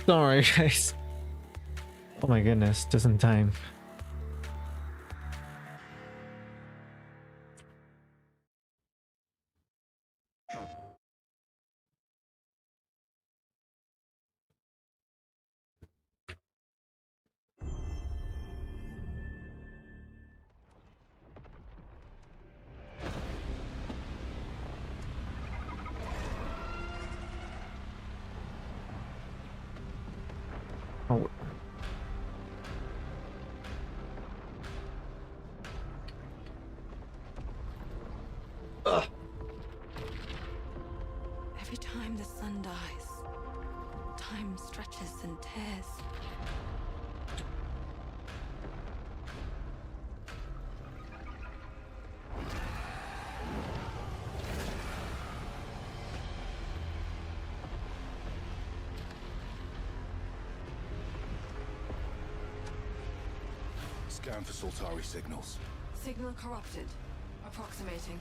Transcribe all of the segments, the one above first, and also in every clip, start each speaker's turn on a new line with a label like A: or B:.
A: Don't worry, guys. Oh my goodness, just in time. Oh. Ugh.
B: Every time the sun dies, time stretches and tears.
C: Scan for Soltari signals.
B: Signal corrupted. Approximating.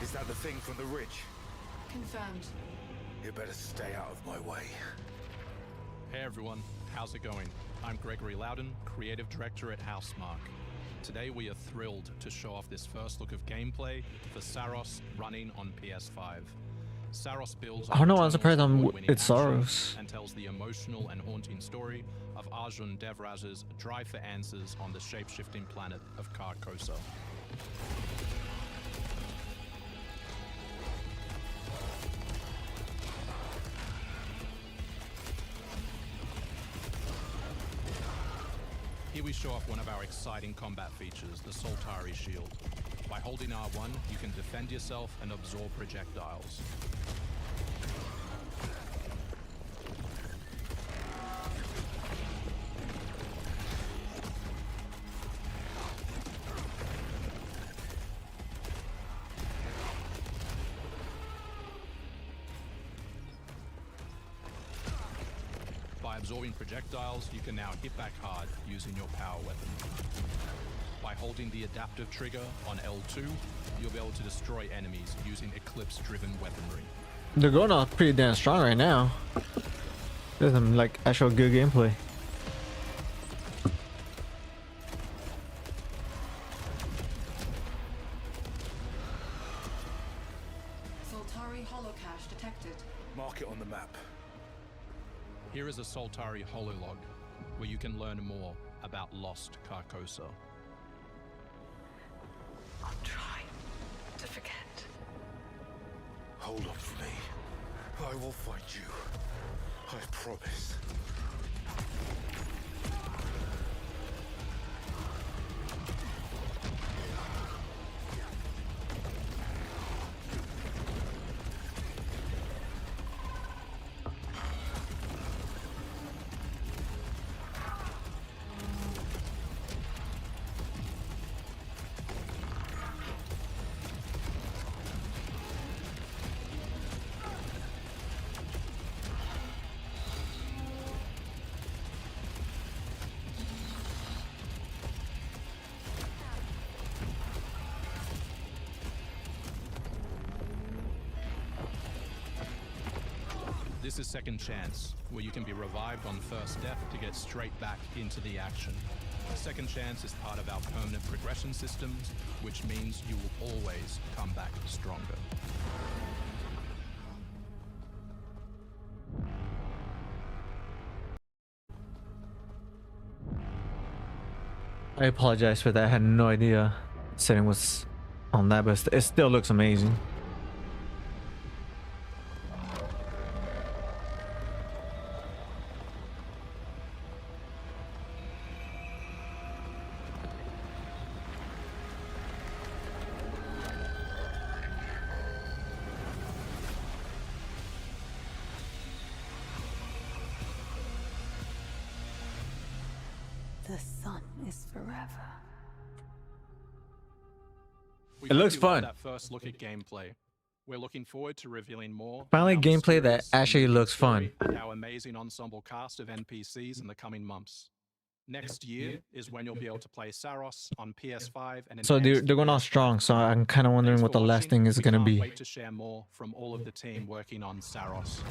C: Is that the thing from the ridge?
B: Confirmed.
C: You better stay out of my way.
D: Hey everyone, how's it going? I'm Gregory Loudon, Creative Director at Housemarque. Today we are thrilled to show off this first look of gameplay for Saros running on PS5. Saros builds
A: I don't know why I'm surprised
D: award-winning
A: it's
D: action
A: Saros.
D: and tells the emotional and haunting story of Arjun Devraj's drive for answers on the shape-shifting planet of Carcosa. Here we show off one of our exciting combat features, the Soltari Shield. By holding R1, you can defend yourself and absorb projectiles. By absorbing projectiles, you can now hit back hard using your power weapon. By holding the adaptive trigger on L2, you'll be able to destroy enemies using Eclipse-driven weaponry.
A: They're going off pretty damn strong right now. There's some like actual good gameplay.
B: Soltari holocache detected.
C: Mark it on the map.
D: Here is a Soltari hololog, where you can learn more about lost Carcosa.
B: I'll try to forget.
C: Hold on for me. I will find you. I promise.
D: This is Second Chance, where you can be revived on first death to get straight back into the action. Second Chance is part of our permanent progression systems, which means you will always come back stronger.
A: I apologize for that. I had no idea setting was on that, but it still looks amazing.
B: The sun is forever.
A: It looks fun.
D: That first look at gameplay. We're looking forward to revealing more.
A: Finally,
D: about
A: gameplay that
D: mysterious and
A: actually
D: unique
A: looks fun.
D: story and our amazing ensemble cast of NPCs in the coming months. Next year is when you'll be able to play Saros on PS5 and
A: So
D: enhanced
A: they're going off strong. So I'm kind of wondering
D: Thanks
A: what
D: for
A: the last
D: watching.
A: thing is
D: We
A: going to
D: can't
A: be.
D: wait to share more from all of the team working on Saros.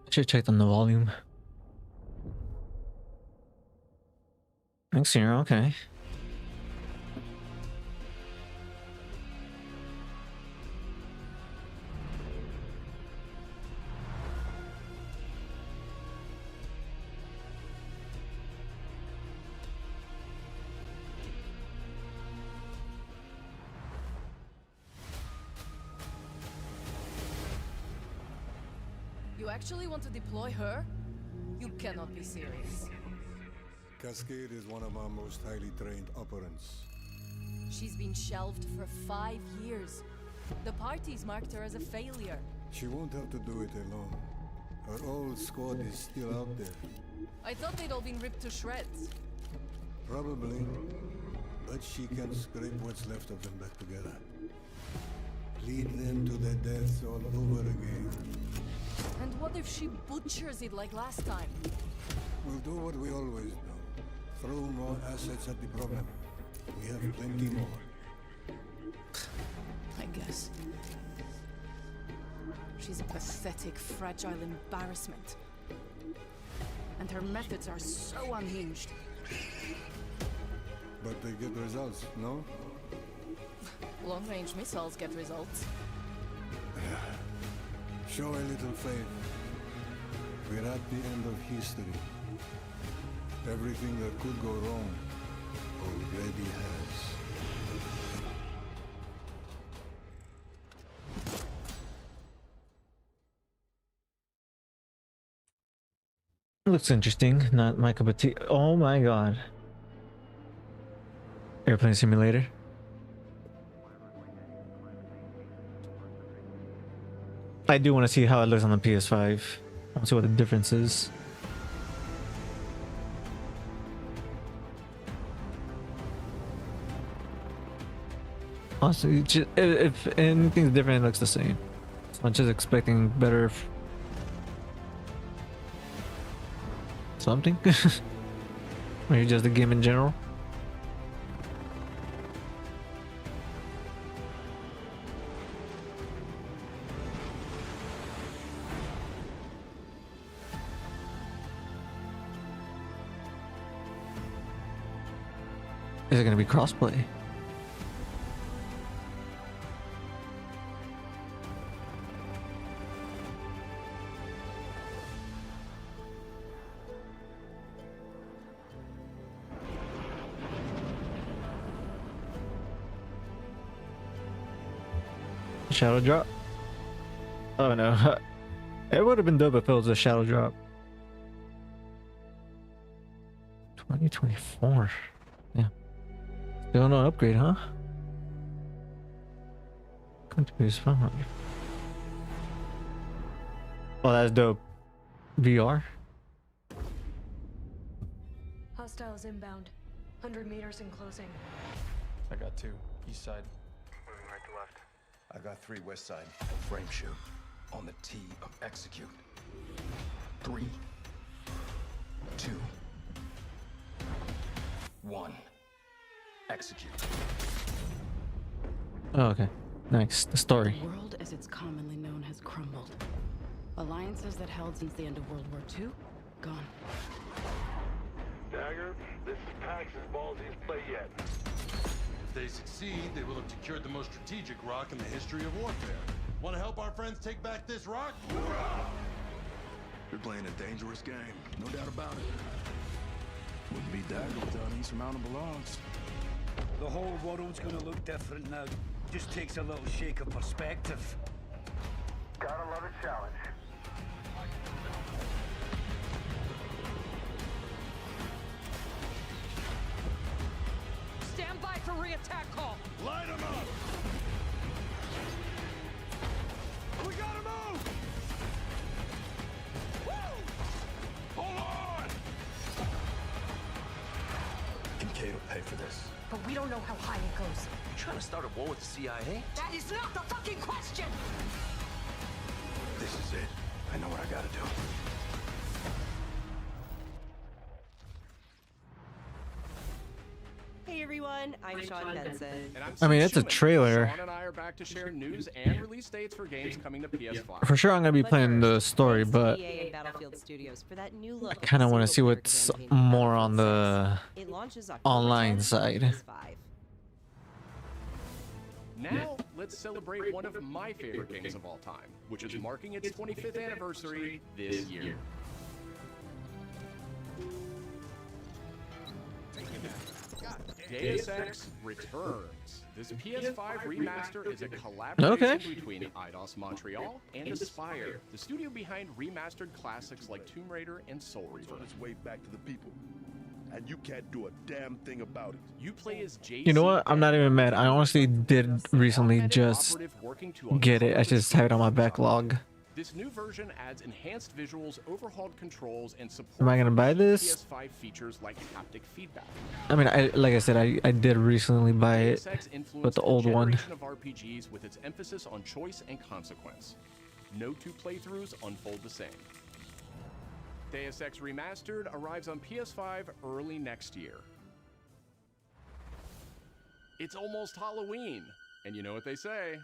A: Should check on the volume. Thanks, Zero. Okay.
B: You actually want to deploy her? You cannot be serious.
C: Cascade is one of our most highly trained operants.
B: She's been shelved for 5 years. The parties marked her as a failure.
C: She won't have to do it alone. Her old squad is still out there.
B: I thought they'd all been ripped to shreds.
C: Probably. But she can scrape what's left of them back together. Lead them to their deaths all over again.
B: And what if she butchers it like last time?
C: We'll do what we always do. Throw more assets at the problem. We have plenty more.
B: I guess. She's a pathetic, fragile embarrassment. And her methods are so unhinged.
C: But they get results, no?
B: Long-range missiles get results.
C: Show a little faith. We're at the end of history. Everything that could go wrong already has.
A: Looks interesting. Not my cup of tea. Oh my god. Airplane simulator. I do want to see how it looks on the PS5. I want to see what the difference is. Honestly, if anything's different, it looks the same. So I'm just expecting better something. Maybe just the game in general. Is it gonna be crossplay? Shadow drop? Oh no. It would have been dope if it was a shadow drop. 2024. Yeah. Still no upgrade, huh? Continuous phone. Oh, that's dope. VR?
E: Hostiles inbound. 100 meters in closing.
F: I got 2, east side.
G: Moving right to left.
F: I got 3, west side.
G: Frame shoot. On the T of execute. 3, 2, 1. Execute.
A: Oh, okay. Nice. The story.
H: The world as it's commonly known has crumbled. Alliances that held since the end of World War II, gone.
I: Dagger, this is Pax's ballsiest play yet.
J: If they succeed, they will have secured the most strategic rock in the history of warfare. Want to help our friends take back this rock?
G: You're playing a dangerous game, no doubt about it. Wouldn't be Dagger without insurmountable odds.
I: The whole world's gonna look different now. Just takes a little shake of perspective. Gotta love a challenge.
B: attack call.
J: Light him up! We gotta move! Woo! Hold on!
G: Kincaid will pay for this.
E: But we don't know how high it goes.
K: You trying to start a war with the CIA?
E: That is not the fucking question!
G: This is it. I know what I gotta do.
L: Hey everyone, I'm Sean Benson.
A: I mean, it's a trailer.
M: Sean and I are back to share news and release dates for games coming to PS5.
A: For sure, I'm gonna be playing the story, but
L: EA and Battlefield Studios for that new look
A: I kind of want to see what's more on the
L: It launches October
A: online
L: 10th
A: side.
L: on PS5.
M: Now, let's celebrate one of my favorite games of all time, which is marking its 25th anniversary this year. Deus Ex Returns. This PS5 remaster is a collaboration between Eidos Montreal and Aspyr, the studio behind remastered classics like Tomb Raider and Soul Reaver.
J: On its way back to the people. And you can't do a damn thing about it.
M: You play as JC.
A: You know what? I'm not even mad. I honestly did recently just get it. I just have it on my backlog.
M: This new version adds enhanced visuals, overhauled controls, and support.
A: Am I gonna buy this?
M: PS5 features like haptic feedback.
A: I mean, like I said, I did recently buy it, but the old one.
M: Of RPGs with its emphasis on choice and consequence. No two playthroughs unfold the same. Deus Ex Remastered arrives on PS5 early next year. It's almost Halloween, and you know what they say,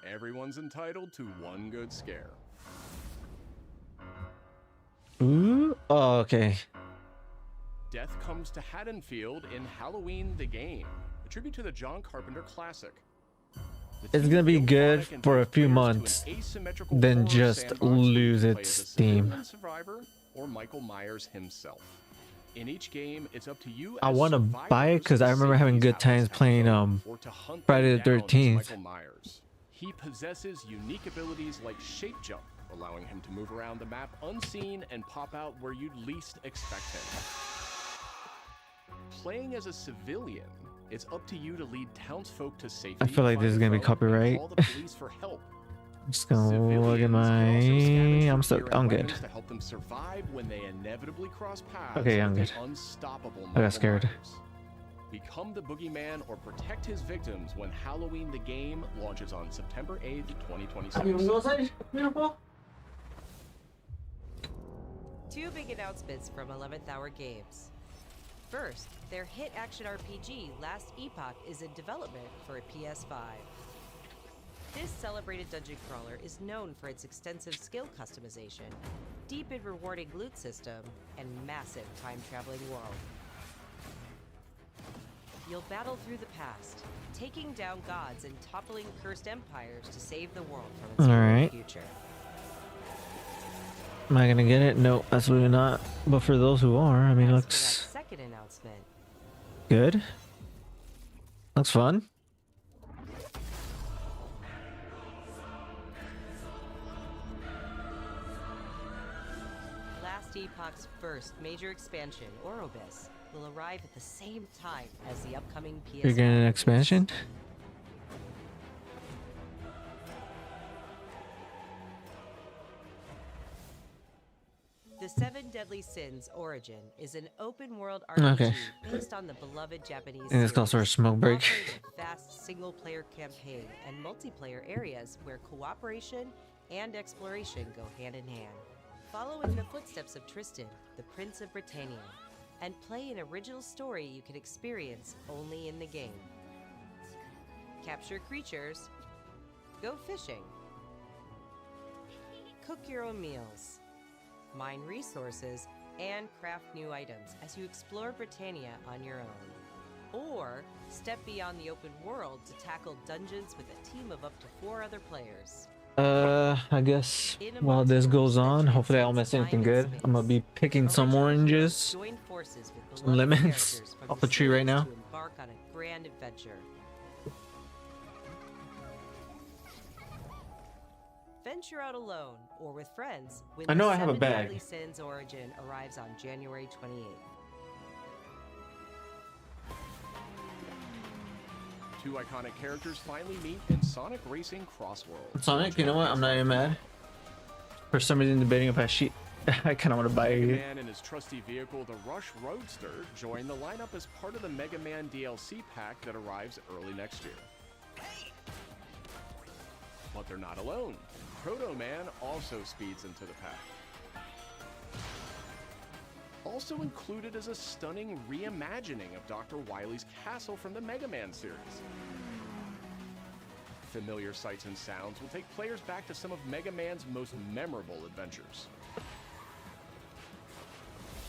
M: everyone's entitled to one good scare.
A: Ooh, oh, okay.
M: Death comes to Haddonfield in Halloween the Game, a tribute to the John Carpenter classic.
A: It's gonna be good for a few months, then just lose its steam.
M: Survivor or Michael Myers himself. In each game, it's up to you.
A: I want to buy it because I remember having good times playing Friday the 13th.
M: He possesses unique abilities like shape jump, allowing him to move around the map unseen and pop out where you'd least expect him. Playing as a civilian, it's up to you to lead townsfolk to safety.
A: I feel like this is gonna be copyright.
M: Call the police for help.
A: I'm just gonna look at my. I'm good.
M: To help them survive when they inevitably cross paths.
A: Okay, I'm good.
M: Unstoppable.
A: I got scared.
M: Become the boogeyman or protect his victims when Halloween the Game launches on September 8th, 2026.
L: Two big announcements from 11th Hour Games. First, their hit action RPG Last Epoch is in development for a PS5. This celebrated dungeon crawler is known for its extensive skill customization, deep and rewarding loot system, and massive time-traveling world. You'll battle through the past, taking down gods and toppling cursed empires to save the world from its future.
A: Am I gonna get it? No, absolutely not. But for those who are, I mean, looks
L: second announcement.
A: Good. Looks fun.
L: Last Epoch's first major expansion, Orobis, will arrive at the same time as the upcoming PS5.
A: You're getting an expansion?
L: The Seven Deadly Sins Origin is an open-world RPG based on the beloved Japanese
A: And it's called sort of smoke break.
L: a vast single-player campaign and multiplayer areas where cooperation and exploration go hand in hand. Follow in the footsteps of Tristan, the Prince of Britannia, and play an original story you can experience only in the game. Capture creatures, go fishing, cook your own meals, mine resources, and craft new items as you explore Britannia on your own. Or step beyond the open world to tackle dungeons with a team of up to 4 other players.
A: I guess while this goes on, hopefully I don't miss anything good. I'm gonna be picking some oranges, some lemons off the tree right now.
L: Embark on a grand adventure. Venture out alone or with friends when
A: I know
L: the
A: I have a
L: Seven
A: bag.
L: Deadly Sins Origin arrives on January 28th.
M: Two iconic characters finally meet in Sonic Racing Cross Worlds.
A: Sonic, you know what? I'm not even mad. For some reason, debating if I I kind of want to buy
M: Mega
A: it.
M: Man and his trusty vehicle, the Rush Roadster, join the lineup as part of the Mega Man DLC pack that arrives early next year. But they're not alone. Proto Man also speeds into the pack. Also included is a stunning reimagining of Dr. Wily's castle from the Mega Man series. Familiar sights and sounds will take players back to some of Mega Man's most memorable adventures.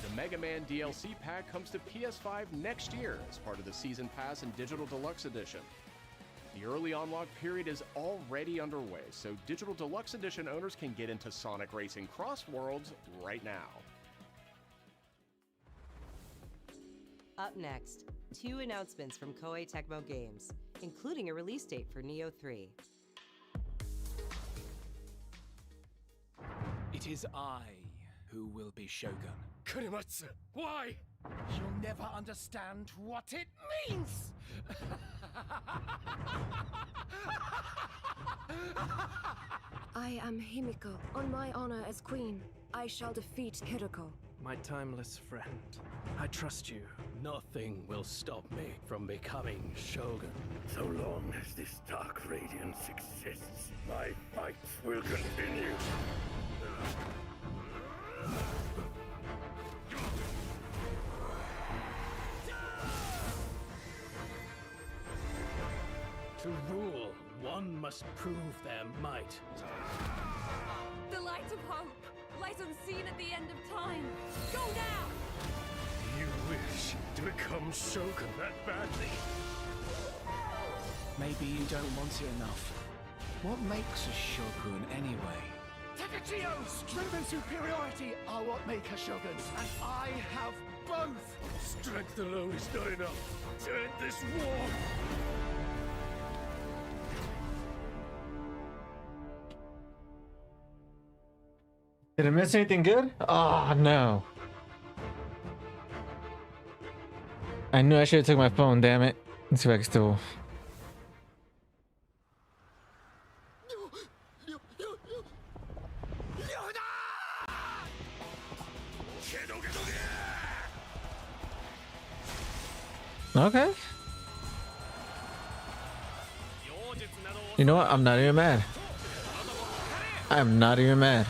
M: The Mega Man DLC pack comes to PS5 next year as part of the Season Pass and Digital Deluxe Edition. The early unlock period is already underway, so Digital Deluxe Edition owners can get into Sonic Racing Cross Worlds right now.
L: Up next, 2 announcements from Koei Tecmo Games, including a release date for Neo 3.
N: It is I who will be Shogun.
I: Kurimatsu, why?
N: You'll never understand what it means!
E: I am Himiko. On my honor as queen, I shall defeat Hiroko.
O: My timeless friend, I trust you. Nothing will stop me from becoming Shogun.
P: So long as this dark radiance exists, my fights will continue.
O: To rule, one must prove their might.
E: The light of hope lies unseen at the end of time. Go now!
P: You wish to become Shogun that badly?
N: Maybe you don't want it enough. What makes a Shogun anyway?
Q: Takachio! Strength and superiority are what make a Shogun, and I have both!
P: Strength alone is not enough to end this war!
A: Did I miss anything good? Oh no. I knew I should have took my phone, damn it. Let's see if I can still. Okay. You know what? I'm not even mad. I'm not even mad.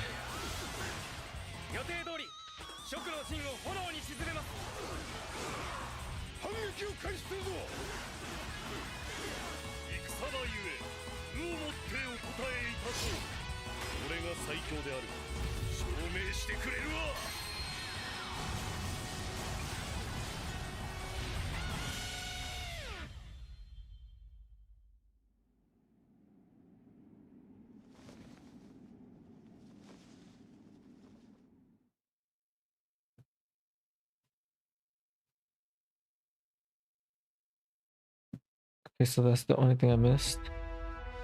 A: Okay, so that's the only thing I missed.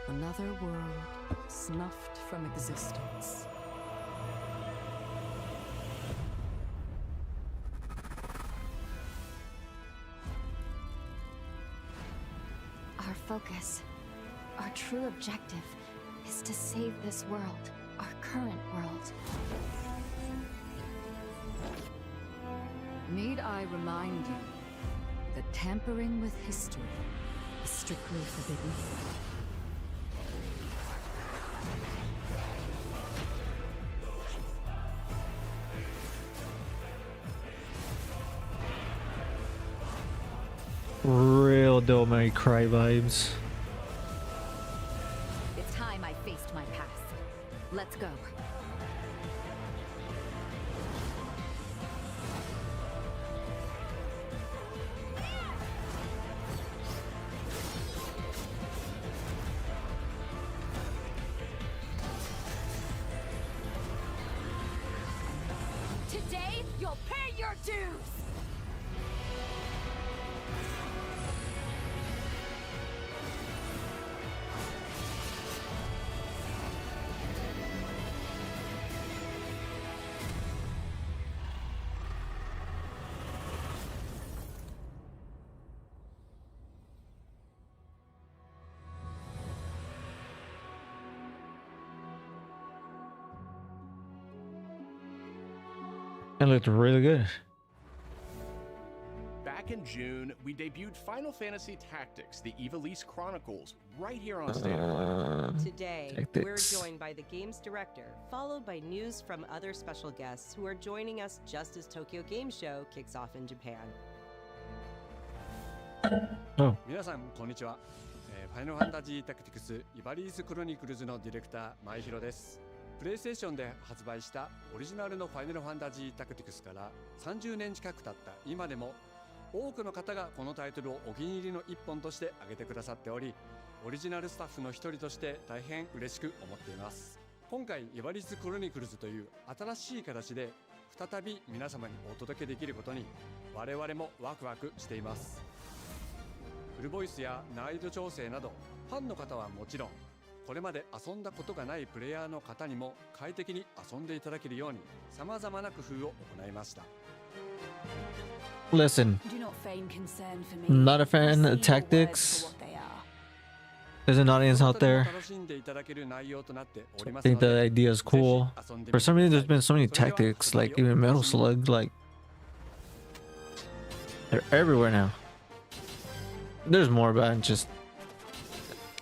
H: Another world snuffed from existence.
R: Our focus, our true objective, is to save this world, our current world.
H: Need I remind you that tampering with history is strictly forbidden?
A: Real Devil May Cry vibes.
H: It's time I faced my past. Let's go.
R: Today, you'll pay your dues!
A: It looked really good.
M: Back in June, we debuted Final Fantasy Tactics, the Ivalice Chronicles, right here on Stand.
L: Today, we're joined by the game's director, followed by news from other special guests who are joining us just as Tokyo Game Show kicks off in Japan.
A: Oh.
S: 皆さんこんにちは。ファイナルファンタジータクティクスイバリーズクロニクルズのディレクター前広です。プレイステーションで発売したオリジナルのファイナルファンタジータクティクスから30年近く経った今でも多くの方がこのタイトルをお気に入りの一本として挙げてくださっており、オリジナルスタッフの一人として大変嬉しく思っています。今回イバリーズクロニクルズという新しい形で再び皆様にお届けできることに我々もワクワクしています。フルボイスや難易度調整などファンの方はもちろん、これまで遊んだことがないプレイヤーの方にも快適に遊んでいただけるように様々な工夫を行いました。
A: Listen, I'm not a fan of tactics. There's an audience out there. I think the idea is cool. For some reason, there's been so many tactics, like even Metal Slug, like they're everywhere now. There's more, but I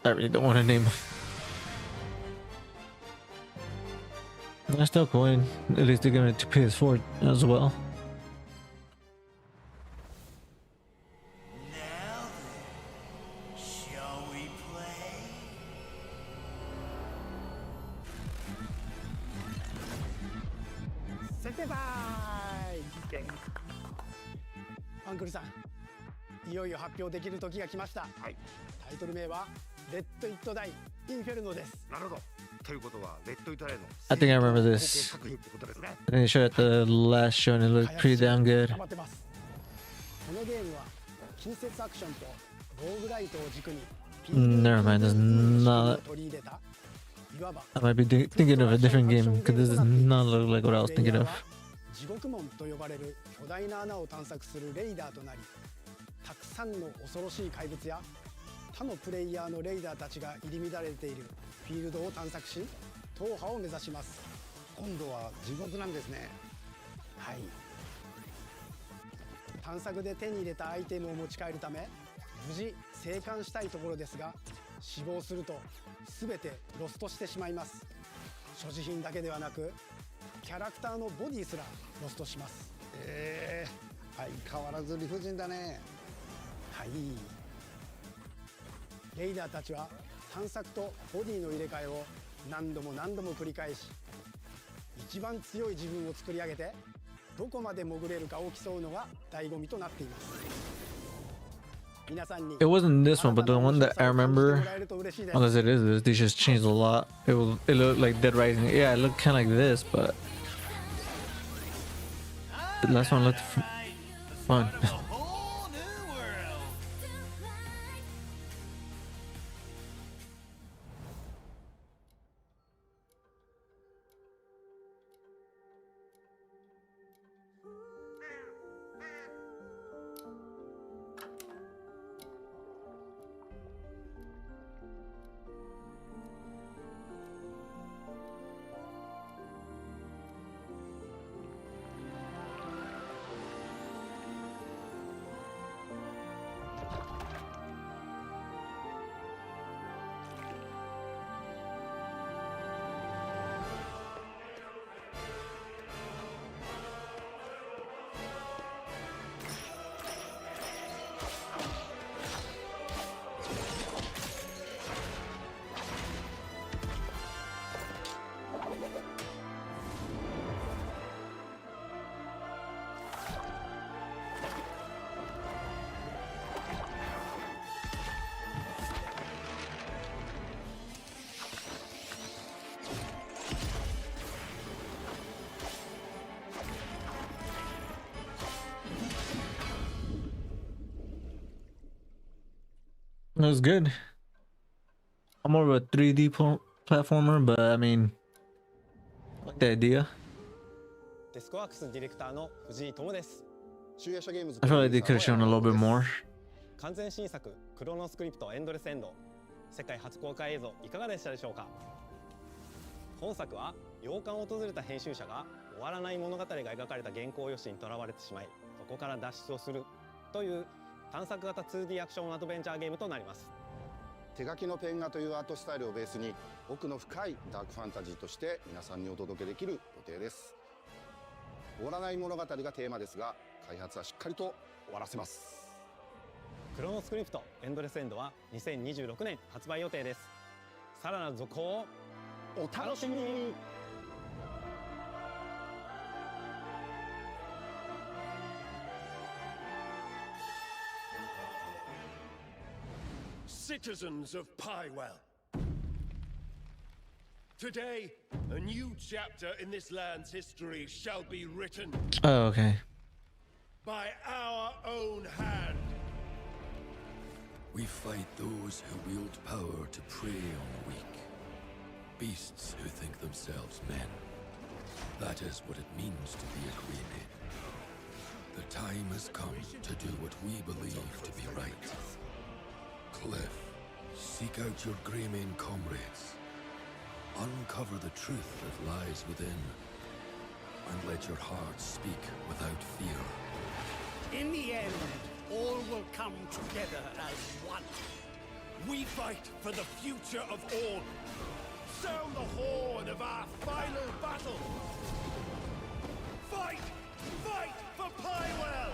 A: really don't want to name them. That's still cool. At least they're giving it to PS4 as well.
Q: Uncle さん、いよいよ発表できる時が来ました。はい。タイトル名はレッド・イット・ダイ・インフェルノです。なるほど。ということはレッド・イット・ダイの
A: I think I remember this. I think they showed it at the last show and it looked pretty damn good.
Q: このゲームは近接アクションとローグライトを軸に
A: Never mind, there's not. I might be thinking of a different game because this does not look like what I was thinking of.
Q: 地獄門と呼ばれる巨大な穴を探索するレイダーとなり、たくさんの恐ろしい怪物や他のプレイヤーのレイダーたちが入り乱れているフィールドを探索し、踏破を目指します。今度は地獄なんですね。はい。探索で手に入れたアイテムを持ち帰るため、無事生還したいところですが、死亡すると全てロストしてしまいます。所持品だけではなく、キャラクターのボディすらロストします。相変わらず理不尽だね。はい。レイダーたちは探索とボディの入れ替えを何度も繰り返し、一番強い自分を作り上げてどこまで潜れるかを競うのが醍醐味となっています。
A: It wasn't this one, but the one that I remember, unless it is this, they just changed a lot. It looked like Dead Rising. Yeah, it looked kind of like this, but the last one looked fun. It was good. I'm more of a 3D platformer, but I mean, I like the idea. I feel like they could have shown a little bit more.
T: 完全新作クロノスクリプトエンドレスエンド世界初公開映像いかがでしたでしょうか。本作は洋館を訪れた編集者が終わらない物語が描かれた原稿用紙にとらわれてしまい、そこから脱出をするという探索型 2D アクションアドベンチャーゲームとなります。
U: 手書きのペン画というアートスタイルをベースに奥の深いダークファンタジーとして皆さんにお届けできる予定です。終わらない物語がテーマですが、開発はしっかりと終わらせます。
T: クロノスクリプトエンドレスエンドは2026年発売予定です。さらなる続報をお楽しみに。
P: Citizens of Pywell. Today, a new chapter in this land's history shall be written.
A: Oh, okay.
P: By our own hand.
V: We fight those who wield power to prey on the weak. Beasts who think themselves men. That is what it means to be a Greymane. The time has come to do what we believe to be right. Cliff, seek out your Greymane comrades. Uncover the truth that lies within. And let your heart speak without fear.
I: In the end, all will come together as one.
P: We fight for the future of all. Sound the horn of our final battle. Fight! Fight for Pywell!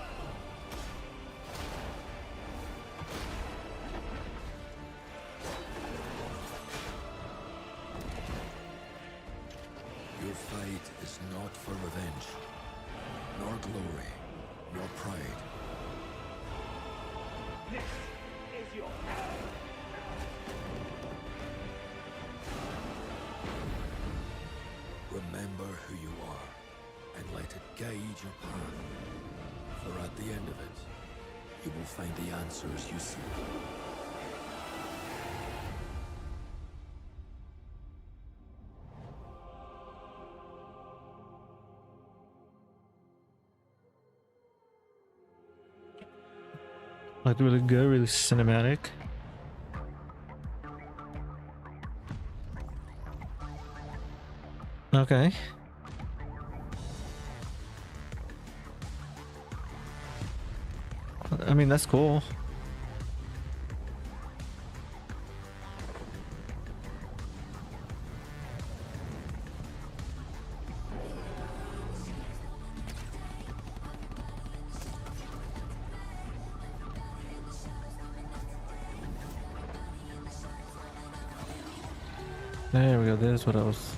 V: Your fight is not for revenge, nor glory, nor pride.
I: This is your hour.
V: Remember who you are, and let it guide your path. For at the end of it, you will find the answers you seek.
A: Like really good, really cinematic. Okay. I mean, that's cool. There we go, there's what I was.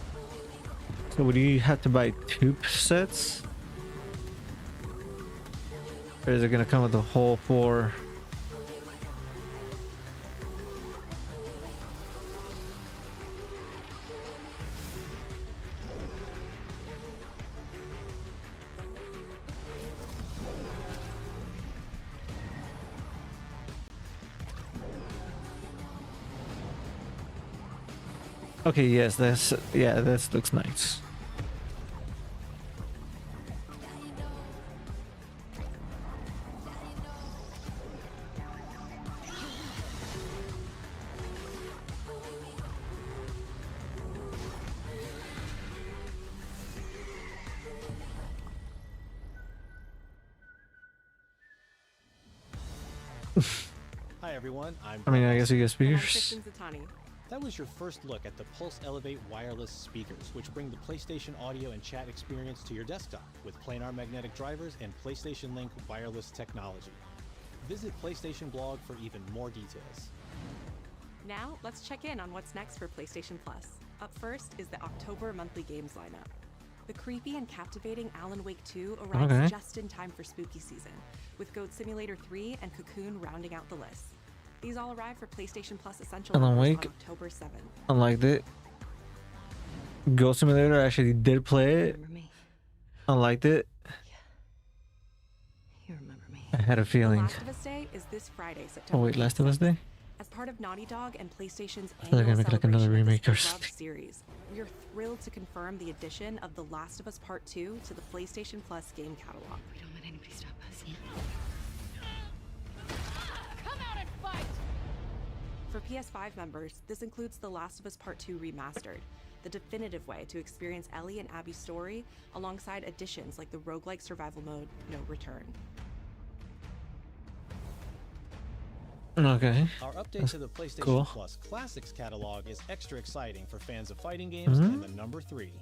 A: So would you have to buy 2 sets? Or is it gonna come with the whole 4? Okay, yes, this looks nice.
W: Hi everyone,
A: I mean, I guess you get speakers.
W: That was your first look at the Pulse Elevate wireless speakers, which bring the PlayStation audio and chat experience to your desktop with planar magnetic drivers and PlayStation Link wireless technology. Visit PlayStation blog for even more details.
X: Now, let's check in on what's next for PlayStation Plus. Up first is the October monthly games lineup. The creepy and captivating Alan Wake 2 arrives just in time for spooky season, with Goat Simulator 3 and Cocoon rounding out the list. These all arrive for PlayStation Plus Essential
A: Alan
W: Wake
A: Wake.
W: on October 7th.
A: I liked it. Ghost Simulator, I actually did play it. I liked it.
X: You remember me.
A: I had a feeling.
X: Last of Us Day is this Friday, September.
A: Oh wait, Last of Us Day?
X: As part of Naughty Dog and PlayStation's
A: I thought they were
X: annual
A: gonna make like another
X: celebration of
A: remake or
X: this
A: something.
X: beloved series, we are thrilled to confirm the addition of The Last of Us Part 2 to the PlayStation Plus game catalog.
B: We don't let anybody stop us.
X: Come out and fight! For PS5 members, this includes The Last of Us Part 2 Remastered. the definitive way to experience Ellie and Abby's story alongside additions like the roguelike survival mode No Return.
A: Okay.
W: Our update
A: That's
W: to the PlayStation
A: cool.
W: Plus Classics catalog is extra exciting for fans of fighting games and the number 3.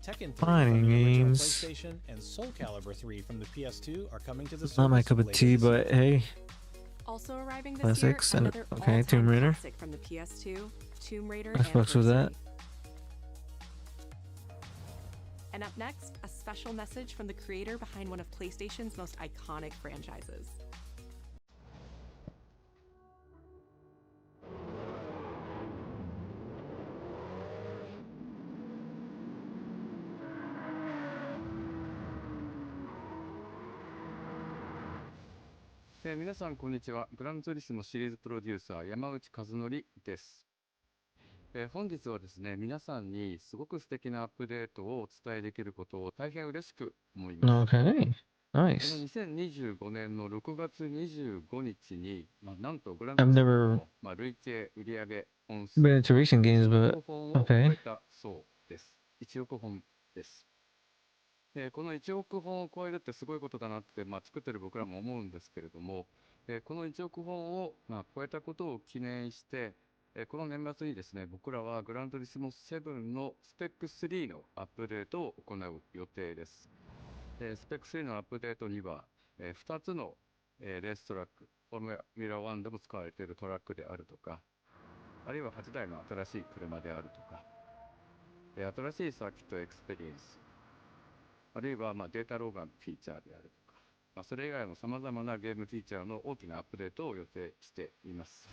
W: Tekken 3
A: Fighting
W: from the original
A: games.
W: PlayStation and Soul Calibur 3 from the PS2 are coming to the
A: It's not my
W: service
A: cup of
W: later
A: tea,
W: this year.
A: but hey.
X: Also arriving this
A: Classics
X: year,
A: and
X: another
A: okay, Tomb
X: all-time
A: Raider.
X: classic from the PS2, Tomb Raider
A: I fucks with that.
X: And up next, a special message from the creator behind one of PlayStation's most iconic franchises.
S: 「皆さんこんにちは。グランツーリスモシリーズプロデューサー山内和則です。本日はですね、皆さんにすごく素敵なアップデートをお伝えできることを大変嬉しく思います。
A: Okay.
S: この
A: Nice.
S: 2025年の6月25日に、なんとグラン
A: I've
S: ツーリス
A: never
S: モの、累計売上本数
A: been into racing games,
S: 1
A: but
S: 億本を超
A: okay.
S: えたそうです。1億本です。この1億本を超えるってすごいことだなって、作ってる僕らも思うんですけれども、この1億本を、超えたことを記念して、この年末にですね、僕らはグラントリスモ7のスペック3のアップデートを行う予定です。スペック3のアップデートには、2つの、レーストラック、フォーミュラ1でも使われているトラックであるとか、あるいは8台の新しい車であるとか、新しいサーキットエクスペリエンス、あるいはデータローガンのフィーチャーであるとか、それ以外のさまざまなゲームフィーチャーの大きなアップデートを予定しています。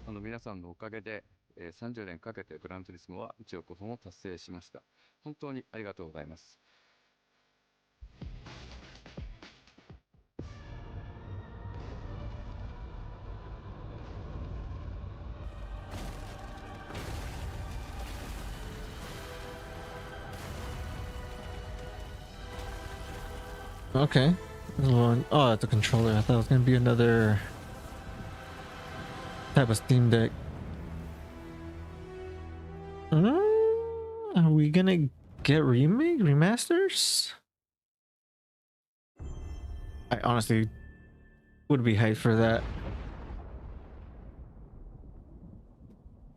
S: 皆さんのおかげで、30年かけてグランツーリスモは1億本を達成しました。本当にありがとうございます。
A: Okay. Oh, it's a controller. I thought it was gonna be another type of Steam Deck. Are we gonna get remasters? I honestly would be hyped for that.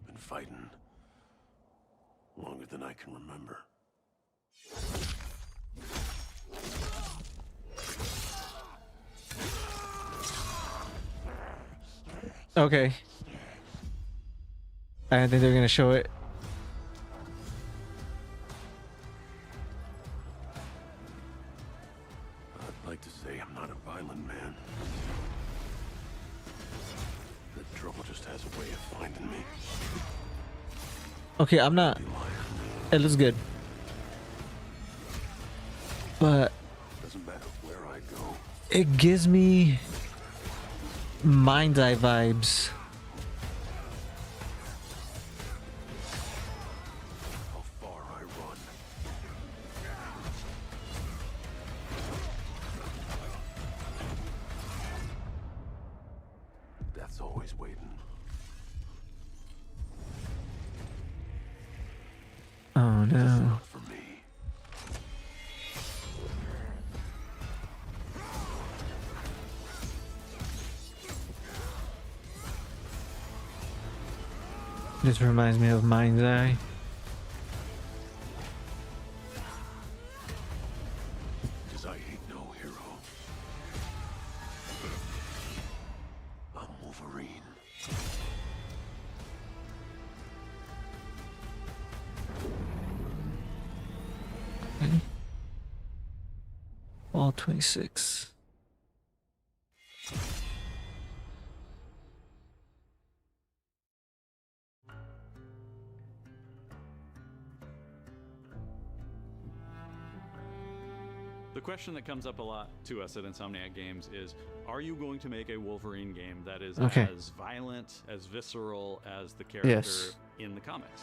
P: Been fighting longer than I can remember.
A: Okay. I didn't think they were gonna show it.
P: I'd like to say I'm not a violent man. The trouble just has a way of finding me.
A: Okay, I'm not. It looks good. But
P: Doesn't matter where I go.
A: it gives me Mind's Eye vibes.
P: How far I run. Death's always waiting.
A: Oh no.
P: For me.
A: This reminds me of Mind's Eye.
P: Because I hate no hero. I'm Wolverine.
A: All 26.
C: The question that comes up a lot to us at Insomniac Games is, are you going to make a Wolverine game that is
A: Okay.
C: as violent, as visceral as the character
A: Yes.
C: in the comics?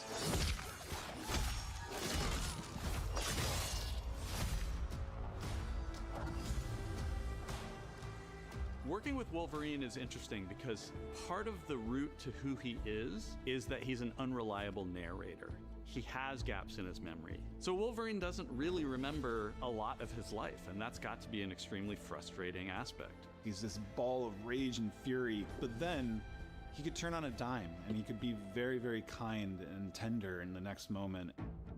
C: Working with Wolverine is interesting because part of the route to who he is that he's an unreliable narrator. He has gaps in his memory. So Wolverine doesn't really remember a lot of his life, and that's got to be an extremely frustrating aspect.
D: He's this ball of rage and fury, but then he could turn on a dime and he could be very, very kind and tender in the next moment.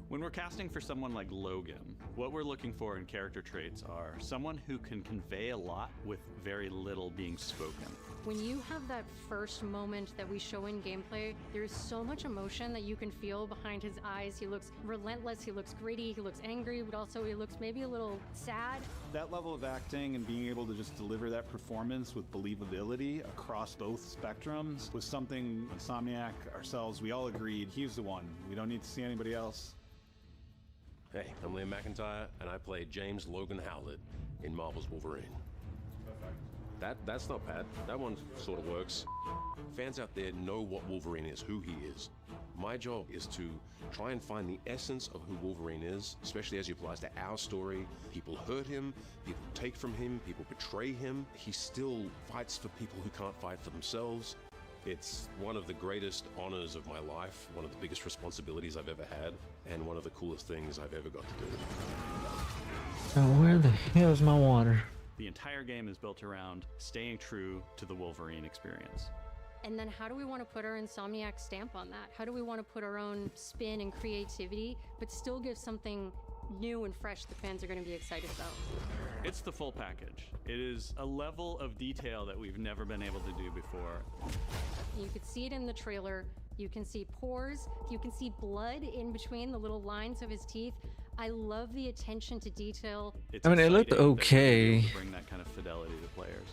C: When we're casting for someone like Logan, what we're looking for in character traits are someone who can convey a lot with very little being spoken.
F: When you have that first moment that we show in gameplay, there's so much emotion that you can feel behind his eyes. He looks relentless, he looks gritty, he looks angry, but also he looks maybe a little sad.
D: That level of acting and being able to just deliver that performance with believability across both spectrums was something Insomniac, ourselves, we all agreed he's the one. We don't need to see anybody else.
G: Hey, I'm Liam McIntyre, and I play James Logan Howlett in Marvel's Wolverine. That's not bad. That one sort of works. Fans out there know what Wolverine is, who he is. My job is to try and find the essence of who Wolverine is, especially as he applies to our story. People hurt him, people take from him, people betray him. He still fights for people who can't fight for themselves. It's one of the greatest honors of my life, one of the biggest responsibilities I've ever had, and one of the coolest things I've ever got to do.
A: So where the hell is my water?
C: The entire game is built around staying true to the Wolverine experience.
F: And then how do we want to put our Insomniac stamp on that? How do we want to put our own spin and creativity, but still give something new and fresh the fans are going to be excited about?
C: It's the full package. It is a level of detail that we've never been able to do before.
F: You could see it in the trailer. You can see pores. You can see blood in between the little lines of his teeth. I love the attention to detail.
A: I mean, it looked okay.
C: To bring that kind of fidelity to players.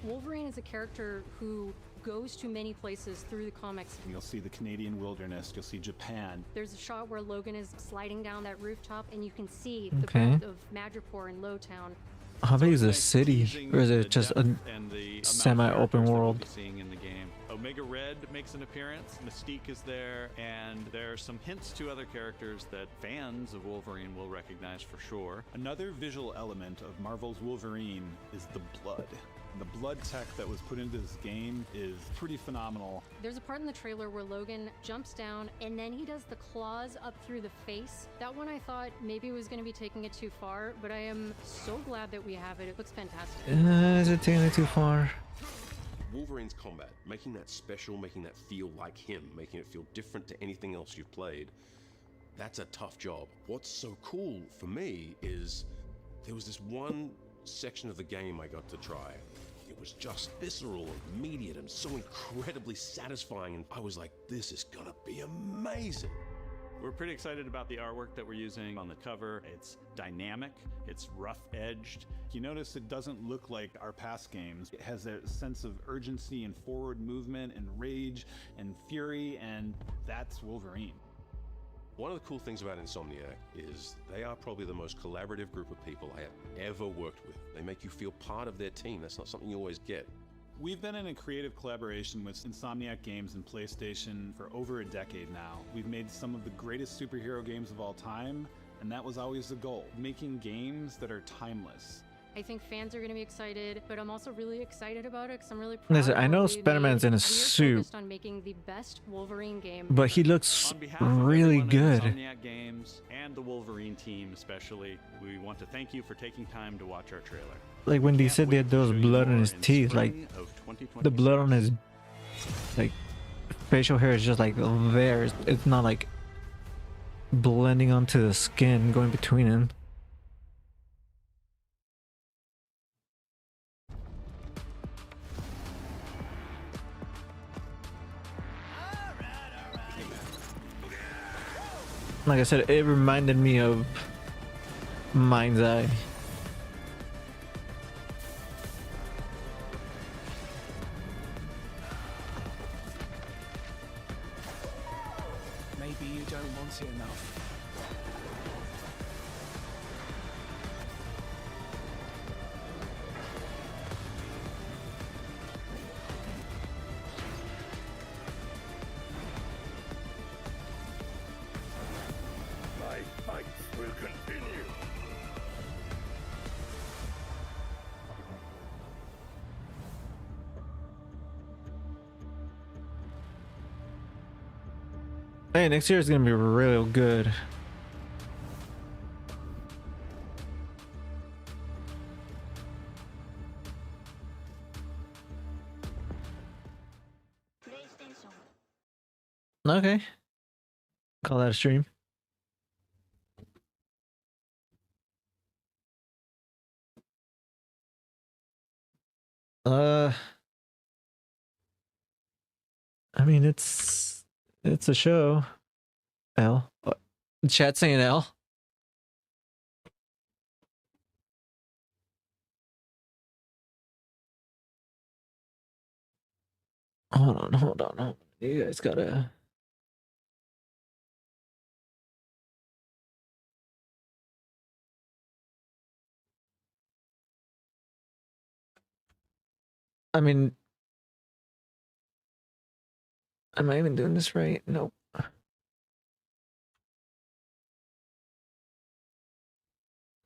F: Wolverine is a character who goes to many places through the comics.
D: You'll see the Canadian wilderness, you'll see Japan.
F: There's a shot where Logan is sliding down that rooftop and you can see the growth of Madripoor in Lowtown.
A: How big is this city? Or is it just a semi-open world?
C: Seeing in the game. Omega Red makes an appearance, Mystique is there, and there are some hints to other characters that fans of Wolverine will recognize for sure.
D: Another visual element of Marvel's Wolverine is the blood. The blood tech that was put into this game is pretty phenomenal.
F: There's a part in the trailer where Logan jumps down and then he does the claws up through the face. That one I thought maybe was going to be taking it too far, but I am so glad that we have it. It looks fantastic.
A: Is it taking it too far?
G: Wolverine's combat, making that special, making that feel like him, making it feel different to anything else you've played, that's a tough job. What's so cool for me is there was this one section of the game I got to try. It was just visceral and immediate and so incredibly satisfying, and I was like, this is gonna be amazing.
C: We're pretty excited about the artwork that we're using on the cover. It's dynamic, it's rough-edged.
D: You notice it doesn't look like our past games. It has a sense of urgency and forward movement and rage and fury, and that's Wolverine.
G: One of the cool things about Insomniac is they are probably the most collaborative group of people I have ever worked with. They make you feel part of their team. That's not something you always get.
D: We've been in a creative collaboration with Insomniac Games and PlayStation for over a decade now. We've made some of the greatest superhero games of all time, and that was always the goal, making games that are timeless.
F: I think fans are going to be excited, but I'm also really excited about it because I'm really proud.
A: Listen, I know Spider-Man's in a suit,
F: on making the best Wolverine game.
A: but he looks really good.
C: Insomniac Games and the Wolverine team especially, we want to thank you for taking time to watch our trailer.
A: Like when they said there was blood on his teeth, like the blood on his like facial hair is just like there. It's not like blending onto the skin, going between them. Like I said, it reminded me of Mind's Eye.
N: Maybe you don't want it enough.
P: My fight will continue.
A: Hey, next year is gonna be real good. Okay. Call that a stream. I mean, it's a show. L. Chat saying L. Hold on. You guys gotta. I mean, am I even doing this right? Nope.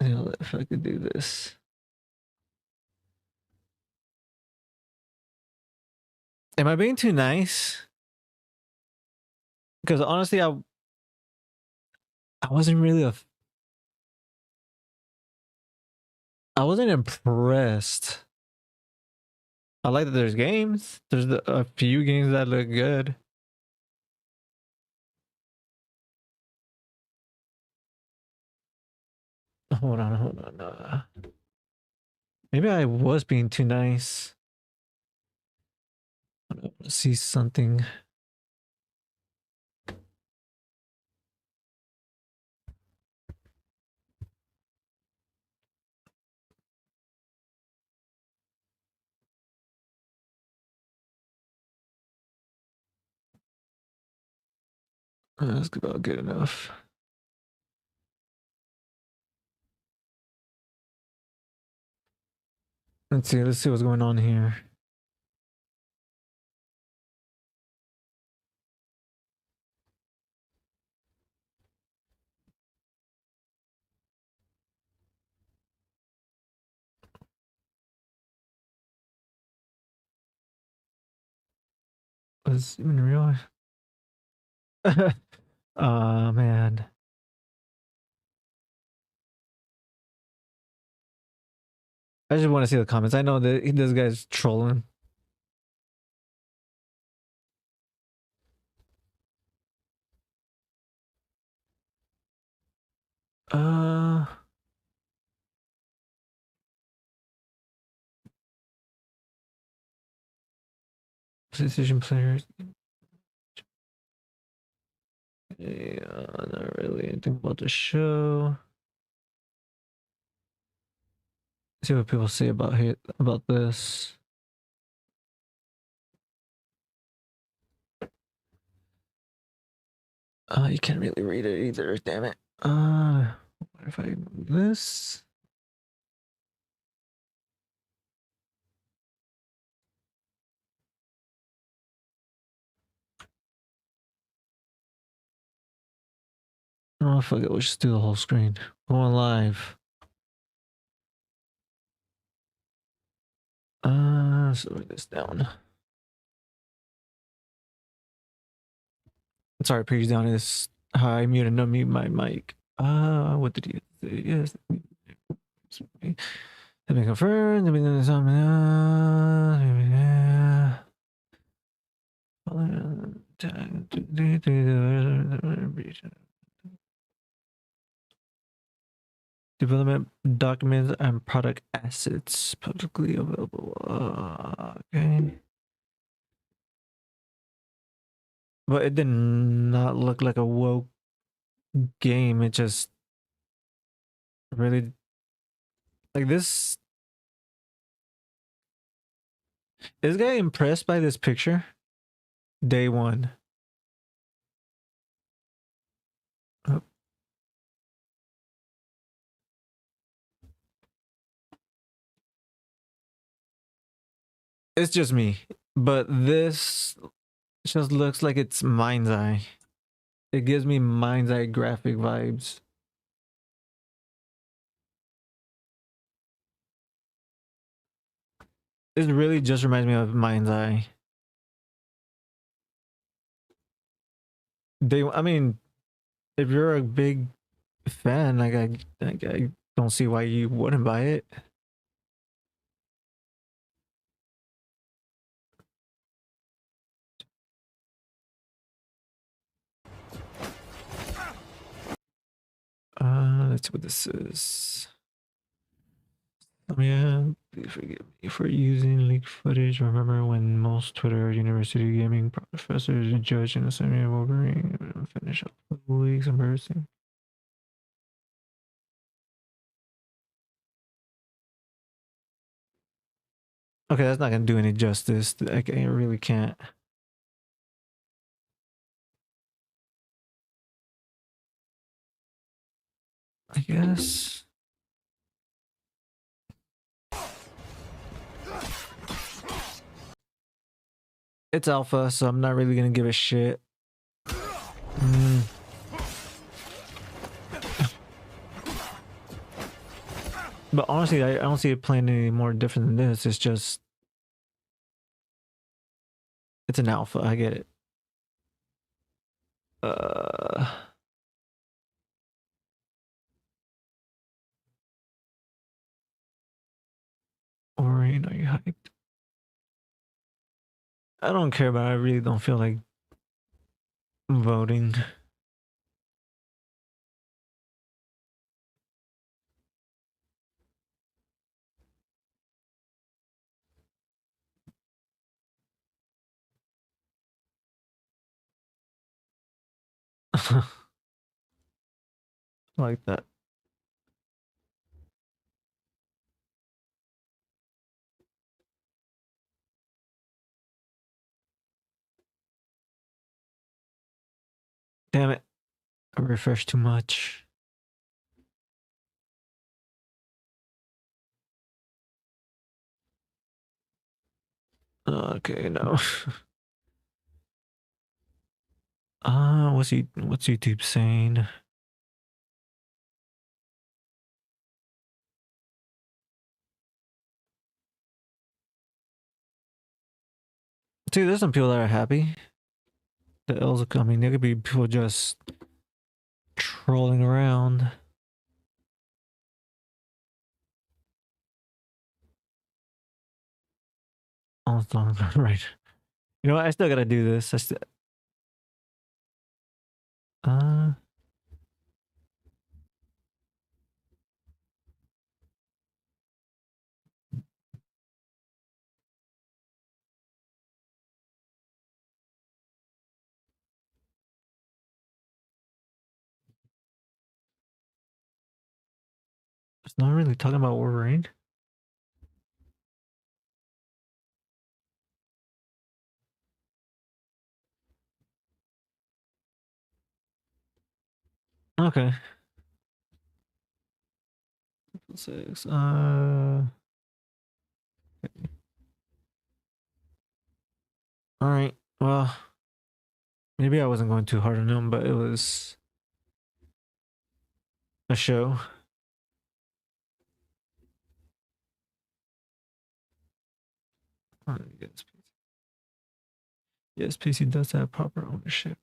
A: You know, if I could do this. Am I being too nice? Because honestly, I wasn't really I wasn't impressed. I like that there's games. There's a few games that look good. Hold on. Maybe I was being too nice. I want to see something. That's about good enough. Let's see what's going on here. Was this even real? Man. I just want to see the comments. I know that this guy's trolling. PlayStation players. Yeah, not really anything about the show. See what people say about this. You can't really read it either. Damn it. What if I move this? Oh fuck it. We'll just do the whole screen. Going live. Slow this down. Sorry, page down is how I mute and unmute my mic. What did you say? Yes. Let me confirm. Let me do something. Development documents and product assets publicly available. Okay. But it did not look like a woke game. It just really like this. Is this guy impressed by this picture? Day one. Oh. It's just me, but this just looks like it's Mind's Eye. It gives me Mind's Eye graphic vibes. It really just reminds me of Mind's Eye. I mean, if you're a big fan, like I don't see why you wouldn't buy it. Let's see what this is. Yeah, please forgive me for using leaked footage. Remember when most Twitter University gaming professors judge in a semi Wolverine and finish up the leaks embarrassing? Okay, that's not gonna do any justice. I really can't. I guess. It's alpha, so I'm not really gonna give a shit. But honestly, I don't see it playing any more different than this. It's just... It's an alpha, I get it. Wolverine, are you hyped? I don't care, but I really don't feel like voting. Like that. Damn it. I refreshed too much. Okay, no. What's YouTube saying? Dude, there's some people that are happy. The L's are coming. There could be people just trolling around. Oh, it's not right. You know what? I still gotta do this. It's not really talking about Wolverine. Okay. 6. All right. Well, maybe I wasn't going too hard on him, but it was a show. Yes, PC does have proper ownership.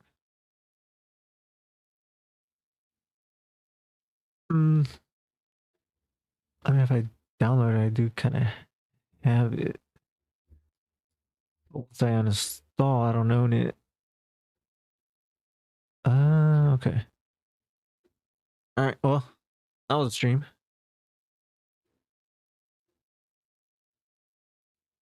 A: I mean, if I download it, I do kind of have it. Once I uninstall, I don't own it. Okay. All right. Well, that was a stream.